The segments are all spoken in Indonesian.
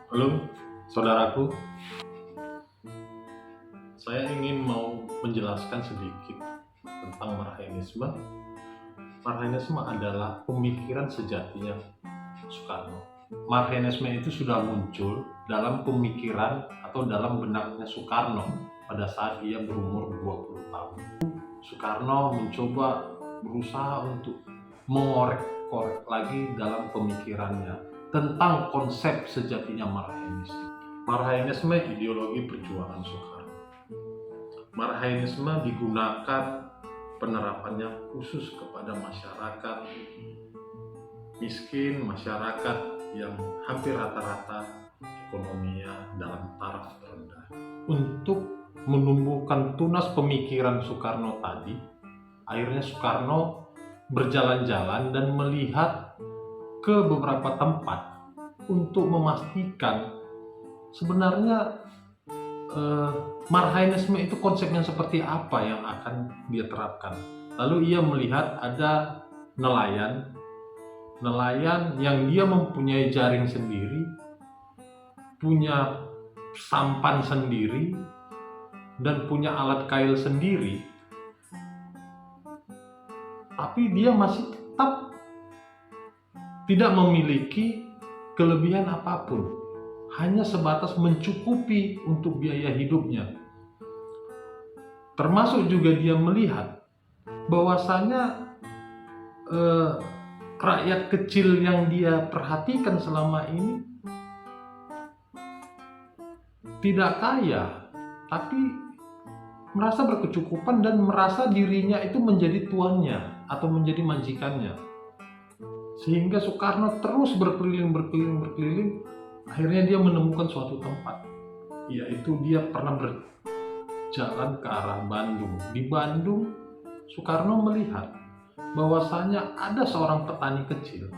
Halo, saudaraku. Saya ingin mau menjelaskan sedikit tentang Marhaenisme. Marhaenisme adalah pemikiran sejatinya Soekarno. Marhaenisme itu sudah muncul dalam pemikiran atau dalam benaknya Soekarno pada saat ia berumur 20 tahun. Soekarno mencoba berusaha untuk mengorek-korek lagi dalam pemikirannya tentang konsep sejatinya Marhaenisme. Marhaenisme ideologi perjuangan Soekarno. Marhaenisme digunakan penerapannya khusus kepada masyarakat miskin, masyarakat yang hampir rata-rata ekonominya dalam taraf terendah. Untuk menumbuhkan tunas pemikiran Soekarno tadi, akhirnya Soekarno berjalan-jalan dan melihat ke beberapa tempat untuk memastikan sebenarnya Marhaenisme itu konsepnya seperti apa yang akan dia terapkan. Lalu ia melihat ada nelayan yang dia mempunyai jaring sendiri, punya sampan sendiri, dan punya alat kail sendiri. Tapi dia masih tetap tidak memiliki kelebihan apapun. Hanya sebatas mencukupi untuk biaya hidupnya. Termasuk juga dia melihat bahwasanya rakyat kecil yang dia perhatikan selama ini tidak kaya, tapi merasa berkecukupan dan merasa dirinya itu menjadi tuannya atau menjadi majikannya. Sehingga Soekarno terus berkeliling. Akhirnya dia menemukan suatu tempat, yaitu dia pernah berjalan ke arah Bandung. Di Bandung, Soekarno melihat bahwasanya ada seorang petani kecil.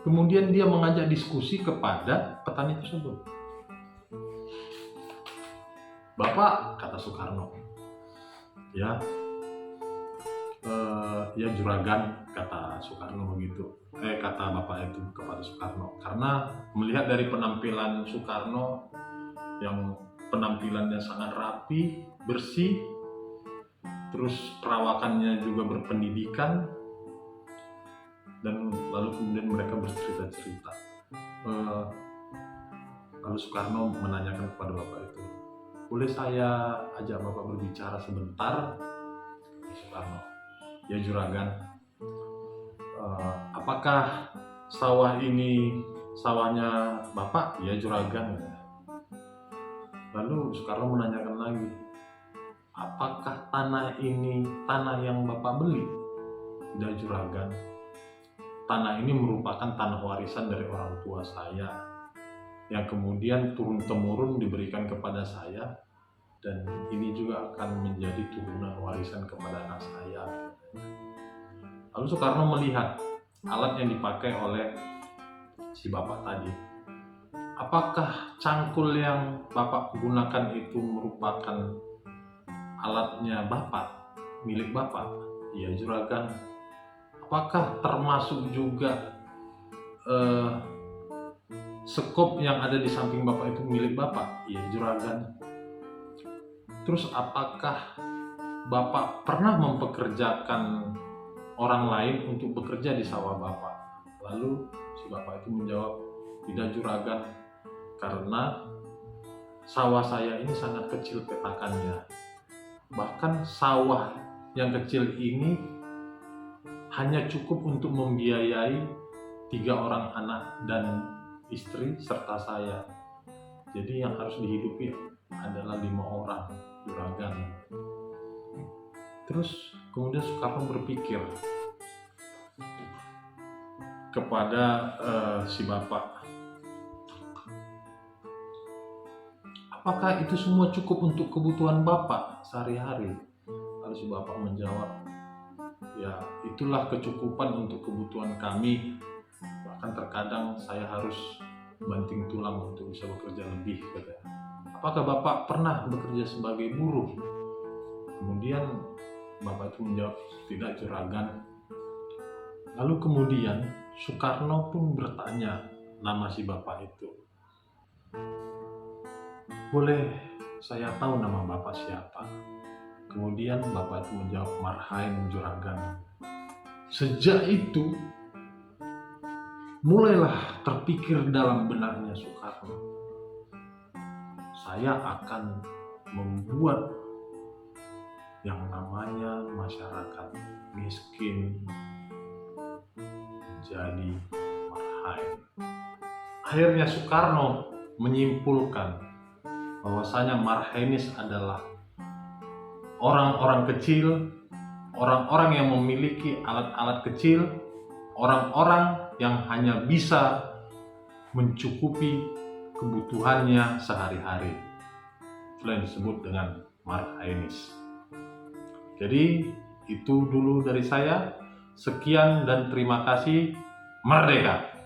Kemudian dia mengajak diskusi kepada petani tersebut. "Bapak," kata Soekarno, ya juragan," kata Soekarno begitu. Kata bapak itu kepada Soekarno, karena melihat dari penampilan Soekarno yang penampilannya sangat rapi, bersih, terus perawakannya juga berpendidikan, dan lalu kemudian mereka bercerita-cerita. Lalu Soekarno menanyakan kepada bapak itu, "Boleh saya ajak bapak berbicara sebentar?" Soekarno, "Ya juragan, apakah sawah ini sawahnya bapak?" "Ya juragan." Lalu Soekarno menanyakan lagi, "Apakah tanah ini tanah yang bapak beli?" "Tidak juragan, tanah ini merupakan tanah warisan dari orang tua saya, yang kemudian turun-temurun diberikan kepada saya, dan ini juga akan menjadi turunan warisan kepada anak saya." Lalu Soekarno melihat alat yang dipakai oleh si bapak tadi. "Apakah cangkul yang bapak gunakan itu merupakan alatnya bapak, milik bapak?" "Iya juragan." "Apakah termasuk juga sekop yang ada di samping bapak itu milik bapak?" "Iya juragan." "Terus apakah bapak pernah mempekerjakan orang lain untuk bekerja di sawah bapak?" Lalu si bapak itu menjawab, "Tidak juragan, karena sawah saya ini sangat kecil petakannya. Bahkan sawah yang kecil ini hanya cukup untuk membiayai 3 orang anak dan istri serta saya. Jadi yang harus dihidupi adalah 5 orang, juragan." Terus kemudian Soekarno berpikir kepada si bapak, "Apakah itu semua cukup untuk kebutuhan bapak sehari-hari?" Lalu si bapak menjawab, "Ya, itulah kecukupan untuk kebutuhan kami. Bahkan terkadang saya harus banting tulang untuk bisa bekerja lebih," katanya. "Apakah bapak pernah bekerja sebagai buruh?" Kemudian bapak itu menjawab, "Tidak juragan." Lalu kemudian Soekarno pun bertanya nama si bapak itu. Boleh saya tahu nama Bapak siapa? Kemudian Bapak itu menjawab, Marhain Juragan. Sejak itu mulailah terpikir dalam benaknya Soekarno, saya akan membuat yang namanya masyarakat miskin menjadi marhain. Akhirnya Soekarno menyimpulkan bahwasanya marhainis adalah orang-orang kecil, orang-orang yang memiliki alat-alat kecil, orang-orang yang hanya bisa mencukupi kebutuhannya sehari-hari. Itulah yang disebut dengan marhainis. Jadi itu dulu dari saya. Sekian dan terima kasih. Merdeka!